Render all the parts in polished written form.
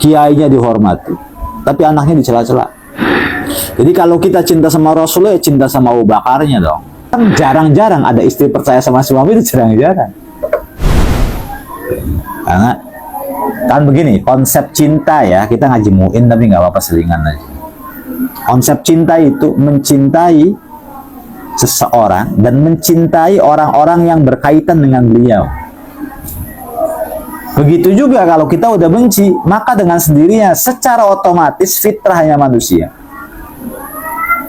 kiainya dihormati, tapi anaknya dicela-cela. Jadi kalau kita cinta sama Rasulullah, ya cinta sama Abu Bakarnya dong. Kan jarang-jarang ada istri percaya sama suami, itu jarang-jarang. Karena kan begini, konsep cinta ya, kita ngaji muin tapi nggak apa-apa selingan aja. Konsep cinta itu mencintai seseorang dan mencintai orang-orang yang berkaitan dengan beliau. Begitu juga kalau kita udah benci, maka dengan sendirinya secara otomatis fitrahnya manusia,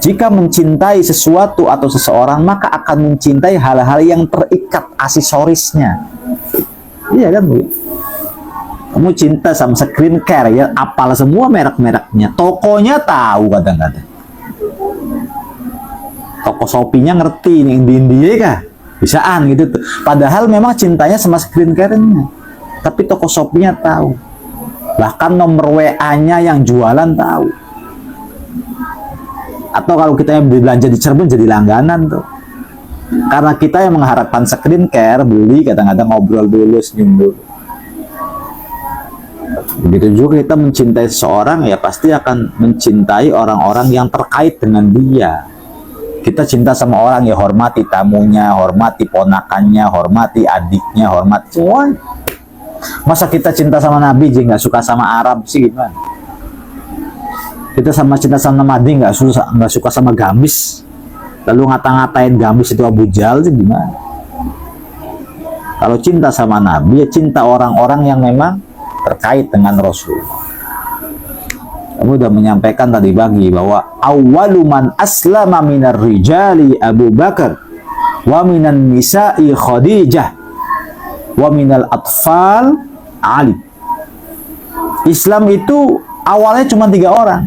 jika mencintai sesuatu atau seseorang, maka akan mencintai hal-hal yang terikat aksesorisnya. Iya kan Bu? Kamu cinta sama screen care ya, apal semua merek-mereknya, tokonya tahu kadang-kadang. Toko Shopee-nya ngerti nih di India kah? Bisaan gitu tuh. Padahal memang cintanya sama screen care-nya. Tapi toko Shopee-nya tahu. Bahkan nomor WA-nya yang jualan tahu. Atau kalau kita yang belanja di Cirebon jadi langganan tuh. Karena kita yang mengharapkan screen care, beli kadang-kadang ngobrol dulu, senyum dulu. Begitu juga kita mencintai seseorang, ya pasti akan mencintai orang-orang yang terkait dengan dia. Kita cinta sama orang, ya hormati tamunya, hormati ponakannya, hormati adiknya, hormati semua. Masa kita cinta sama Nabi jadi nggak suka sama Arab sih, gimana? Kita cinta sama Nabi nggak suka sama gamis, lalu ngata-ngatain gamis itu Abu Jahal sih, gimana? Kalau cinta sama Nabi, ya cinta orang-orang yang memang terkait dengan Rasul. Kamu udah menyampaikan tadi pagi bahwa awwalu man aslama minar rijali Abu Bakar wa minan nisa'i Khadijah wa minal atfal Ali. Islam itu awalnya cuma 3 orang.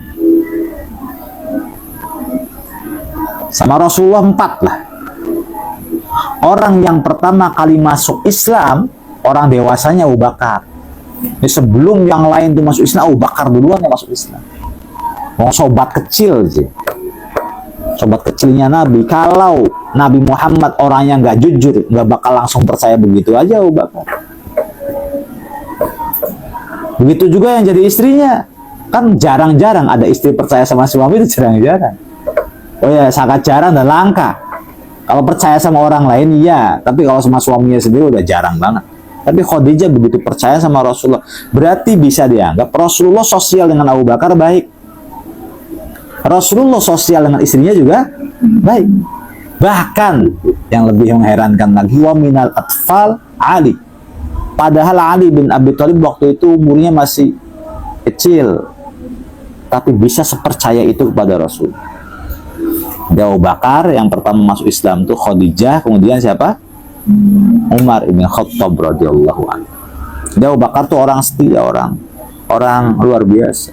Sama Rasulullah 4 lah. Orang yang pertama kali masuk Islam, orang dewasanya Abu Bakar. Ini sebelum yang lain tuh masuk Islam, Abu Bakar duluan yang masuk Islam. Mau sobat kecil sih, sobat kecilnya Nabi. Kalau Nabi Muhammad orangnya nggak jujur, nggak bakal langsung percaya begitu aja Abu Bakar. Begitu juga yang jadi istrinya. Kan jarang-jarang ada istri percaya sama suami, itu jarang-jarang. Oh ya, sangat jarang dan langka. Kalau percaya sama orang lain iya, tapi kalau sama suaminya sendiri udah jarang banget. Tapi Khadijah begitu percaya sama Rasulullah, berarti bisa dianggap Rasulullah sosial dengan Abu Bakar baik. Rasulullah sosial dengan istrinya juga baik. Bahkan yang lebih mengherankan lagi, wa minal atfal Ali. Padahal Ali bin Abi Thalib waktu itu umurnya masih kecil, tapi bisa sepercaya itu kepada Rasul. Abu Bakar yang pertama masuk Islam tuh Khadijah, kemudian siapa? Umar ibn Khattab radhiyallahu anhu. Abu Bakar tuh orang setia, orang luar biasa.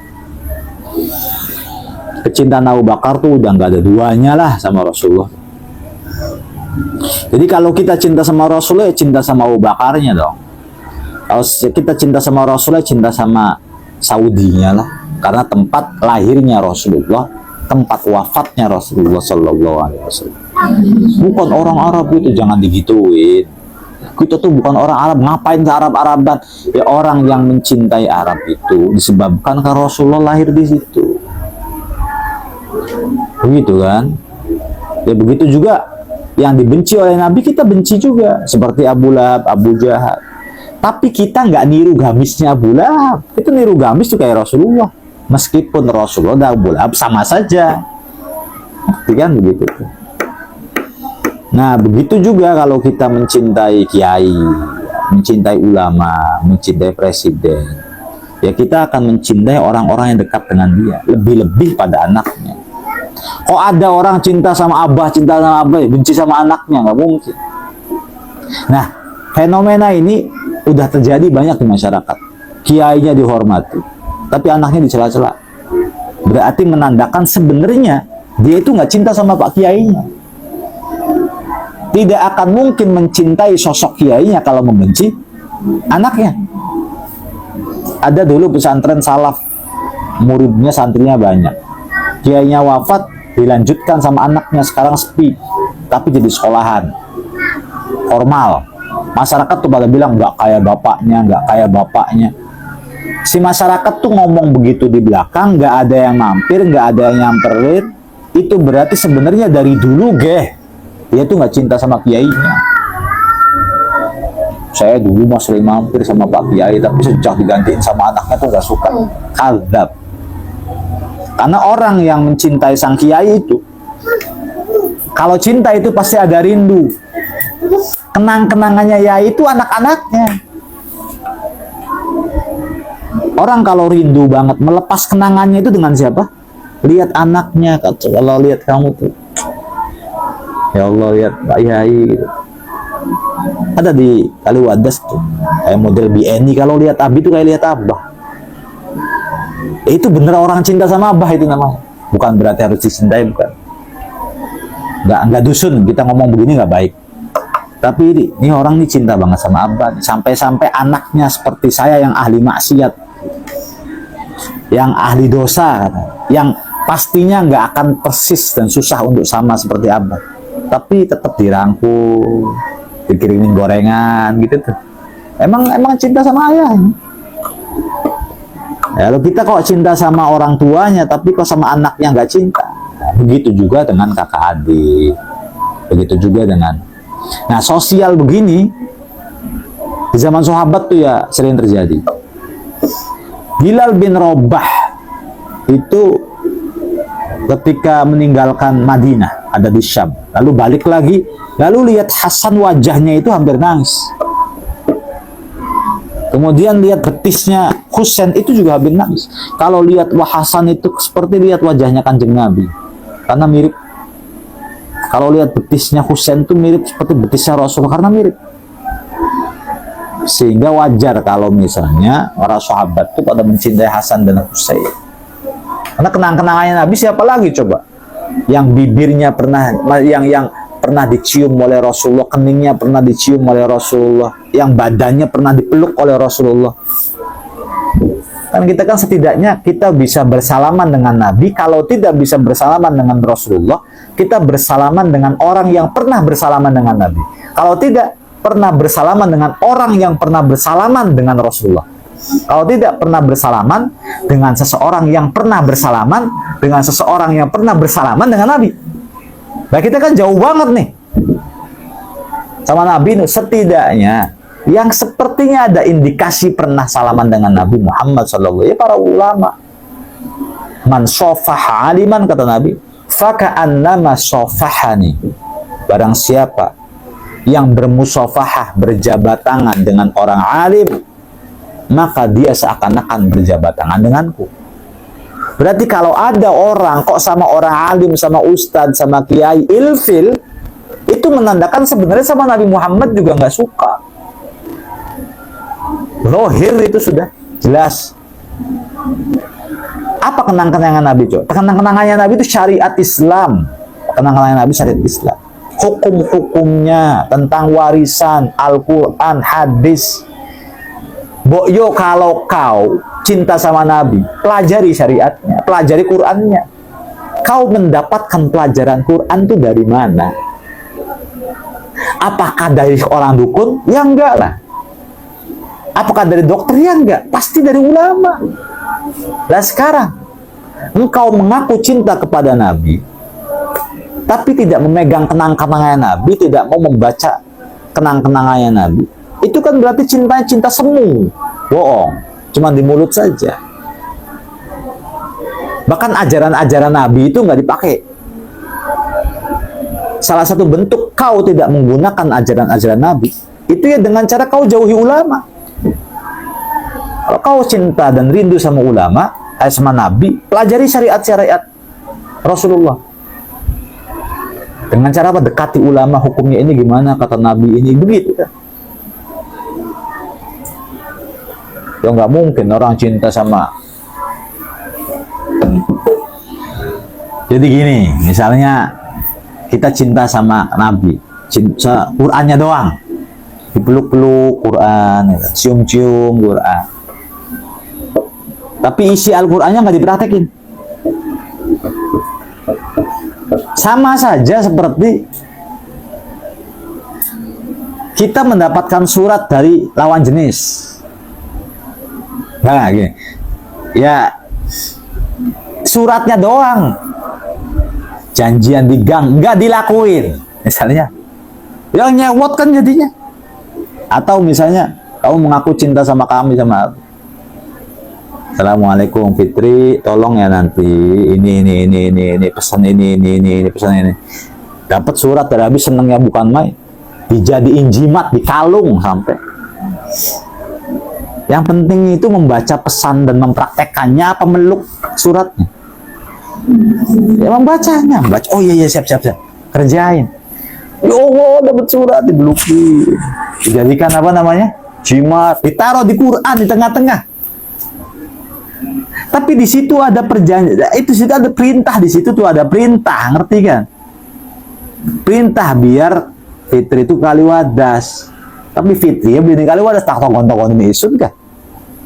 Kecintaan Abu Bakar tuh udah nggak ada duanya lah sama Rasulullah. Jadi kalau kita cinta sama Rasulullah, ya cinta sama Abu Bakarnya dong. Kalau kita cinta sama Rasulullah, cinta sama Saudinya lah, karena tempat lahirnya Rasulullah, tempat wafatnya Rasulullah Sallallahu Alaihi Wasallam. Bukan orang Arab itu, jangan digituin. Kita tuh bukan orang Arab, ngapain ke Arab-Araban? Ya orang yang mencintai Arab itu disebabkan karena Rasulullah lahir di situ. Begitu kan? Ya begitu juga yang dibenci oleh Nabi, kita benci juga. Seperti Abu Lahab, Abu Jahal. Tapi kita nggak niru gamisnya Abu Lahab. Kita niru gamis tuh kayak Rasulullah. Meskipun Rasulullah dan Abu Lahab sama saja. Kan begitu tuh. Nah, begitu juga kalau kita mencintai kiai, mencintai ulama, mencintai presiden, ya kita akan mencintai orang-orang yang dekat dengan dia, lebih-lebih pada anaknya. Kok ada orang cinta sama abah, cinta sama abah, benci sama anaknya? Nggak mungkin. Nah, fenomena ini udah terjadi banyak di masyarakat. Kiainya dihormati, tapi anaknya dicela-cela. Berarti menandakan sebenarnya dia itu nggak cinta sama pak kiainya. Tidak akan mungkin mencintai sosok kiainya kalau membenci anaknya. Ada dulu pesantren salaf, muridnya santrinya banyak. Kiainya wafat, dilanjutkan sama anaknya, sekarang sepi, tapi jadi sekolahan formal. Masyarakat tuh pada bilang nggak kayak bapaknya, nggak kayak bapaknya. Si masyarakat tuh ngomong begitu di belakang, nggak ada yang mampir, nggak ada yang nyamperin, itu berarti sebenarnya dari dulu dia tuh nggak cinta sama kiainya. Saya dulu mas sering mampir sama Pak Kiai, tapi sejak digantiin sama anaknya tuh nggak suka. Kadzab. Karena orang yang mencintai sang kiai itu, kalau cinta itu pasti ada rindu. Kenang-kenangannya ya itu anak-anaknya. Orang kalau rindu banget melepas kenangannya itu dengan siapa? Lihat anaknya. Kalau lihat kamu tuh, ya Allah, lihat Pak Yai gitu. Ada di Kaliwadas tuh, kayak model BNI. Kalau lihat Abi tuh kayak lihat Abah. Itu bener orang cinta sama Abah itu namanya. Bukan berarti harus dicintai, bukan. Nggak dusun kita ngomong begini nggak baik. Tapi ini orang ini cinta banget sama Abah. Sampai-sampai anaknya seperti saya yang ahli maksiat, yang ahli dosa, yang pastinya nggak akan persis dan susah untuk sama seperti Abah. Tapi tetap dirangkul, dikirimin gorengan gitu tuh. Emang cinta sama ayah. Ya, kalau kita kok cinta sama orang tuanya, tapi kok sama anaknya nggak cinta. Nah, begitu juga dengan kakak adik. Begitu juga dengan. Nah, sosial begini di zaman sahabat tuh ya sering terjadi. Bilal bin Rabah itu ketika meninggalkan Madinah, ada di Syam, lalu balik lagi, lalu lihat Hasan wajahnya itu hampir nangis. Kemudian lihat betisnya Husain itu juga hampir nangis. Kalau lihat Hasan itu seperti lihat wajahnya Kanjeng Nabi, karena mirip. Kalau lihat betisnya Husain itu mirip seperti betisnya Rasul, karena mirip. Sehingga wajar kalau misalnya para sahabat itu pada mencintai Hasan dan Husain. Karena kenang-kenangannya Nabi siapa lagi coba? Yang bibirnya pernah, yang pernah dicium oleh Rasulullah, keningnya pernah dicium oleh Rasulullah, yang badannya pernah dipeluk oleh Rasulullah. Kan kita kan setidaknya kita bisa bersalaman dengan Nabi. Kalau tidak bisa bersalaman dengan Rasulullah, kita bersalaman dengan orang yang pernah bersalaman dengan Nabi. Kalau tidak pernah bersalaman dengan orang yang pernah bersalaman dengan Rasulullah. Kalau tidak pernah bersalaman dengan seseorang yang pernah bersalaman dengan seseorang yang pernah bersalaman dengan Nabi. Nah, kita kan jauh banget nih sama Nabi. Setidaknya yang sepertinya ada indikasi pernah salaman dengan Nabi Muhammad SAW, ya para ulama. Man sofaha aliman, kata Nabi, faka'annama sofahani. Barang siapa yang bermusafahah, berjabat tangan dengan orang alim, maka dia seakan-akan berjabat tangan denganku. Berarti kalau ada orang kok sama orang alim, sama ustadz, sama kiai ilfil, itu menandakan sebenarnya sama Nabi Muhammad juga nggak suka. Zahir itu sudah jelas. Apa kenang-kenangan Nabi, coba? Kenang-kenangannya Nabi itu syariat Islam. Kenang-kenangan Nabi syariat Islam. Hukum-hukumnya tentang warisan, Al-Quran, hadis. Yo, kalau kau cinta sama Nabi, pelajari syariatnya, pelajari Qurannya. Kau mendapatkan pelajaran Quran itu dari mana? Apakah dari orang dukun? Ya enggak lah. Apakah dari dokter? Ya enggak. Pasti dari ulama. Nah sekarang, engkau mengaku cinta kepada Nabi, tapi tidak memegang kenang-kenangannya Nabi, tidak mau membaca kenang-kenangannya Nabi. Itu kan berarti cintanya cinta semu, bohong, cuma di mulut saja. Bahkan ajaran-ajaran Nabi itu nggak dipakai. Salah satu bentuk kau tidak menggunakan ajaran-ajaran Nabi, itu ya dengan cara kau jauhi ulama. Kalau kau cinta dan rindu sama ulama, sama Nabi, pelajari syariat-syariat Rasulullah. Dengan cara apa? Dekati ulama, hukumnya ini gimana, kata Nabi ini, begitu kan. Ya nggak mungkin orang cinta sama. Jadi gini, misalnya kita cinta sama Nabi, cinta Qurannya doang, dipeluk-peluk Quran, cium-cium Quran, tapi isi Al-Qurannya nggak dipraktekin. Sama saja seperti kita mendapatkan surat dari lawan jenis, Nah, gini. Ya, suratnya doang. Janjian di gang nggak dilakuin, misalnya. Yang nyewot kan jadinya. Atau misalnya kamu mengaku cinta sama kami, sama aku. Assalamualaikum Fitri, tolong ya nanti ini pesan ini pesan ini. Dapat surat dari habis, senengnya bukan main. Dijadiin jimat, dikalung sampai. Yang penting itu membaca pesan dan mempraktekannya, apa meluk suratnya. Ya membacanya, baca. Oh iya siap. Kerjain. Ya Allah, dapat surat, dibeluki. Dijadikan apa namanya? Jimat, ditaruh di Quran di tengah-tengah. Tapi di situ ada perjanjian, itu situ ada perintah, di situ tuh ada perintah, ngerti kan? Perintah biar Fitri itu kaliwadas. Tapi Fitri ya beli kaliwadas tak tongkon ini isut kan?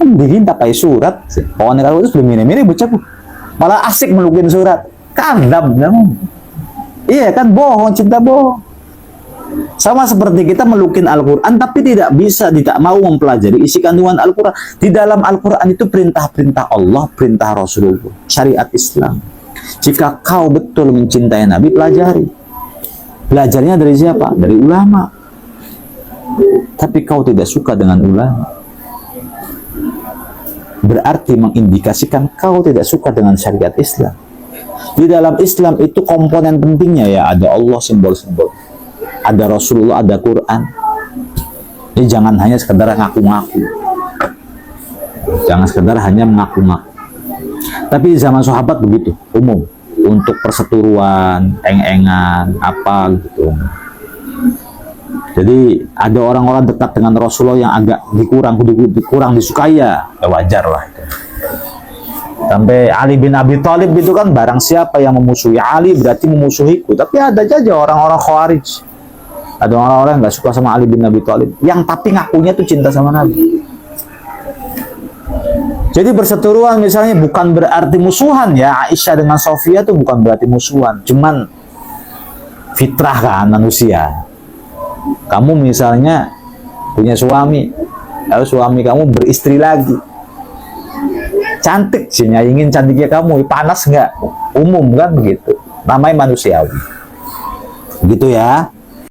Bikin tak pakai surat. Pokoknya kaliwadas belum ini bocahku. Malah asik melukin surat. Kadam kamu. Iya kan, bohong, cinta bohong. Sama seperti kita melukin Al-Quran tapi tidak mau mempelajari isi kandungan Al-Quran. Di dalam Al-Quran itu perintah-perintah Allah, perintah Rasulullah, syariat Islam. Jika kau betul mencintai Nabi, pelajari. Belajarnya dari siapa? Dari ulama. Tapi kau tidak suka dengan ulama, berarti mengindikasikan kau tidak suka dengan syariat Islam. Di dalam Islam itu komponen pentingnya ya ada Allah, simbol-simbol, ada Rasulullah, ada Quran. Jadi jangan hanya sekedar ngaku-ngaku, jangan sekedar hanya mengaku-ngaku. Tapi di zaman sahabat begitu umum, untuk perseteruan, eng-engan, apa gitu. Jadi ada orang-orang dekat dengan Rasulullah yang agak dikurang disukai, ya wajar lah. Sampai Ali bin Abi Thalib itu kan, barang siapa yang memusuhi Ali berarti memusuhiku. Tapi ada aja orang-orang Khawarij, ada orang-orang yang nggak suka sama Ali bin Abi Thalib, yang tapi ngakunya tuh cinta sama Nabi. Jadi perseteruan misalnya bukan berarti musuhan ya. Aisyah dengan Sofia tuh bukan berarti musuhan, cuman fitrah kan manusia. Kamu misalnya punya suami, lalu suami kamu beristri lagi, cantik sih, ingin cantiknya kamu, panas nggak? Umum kan begitu, namanya manusiawi. Begitu ya.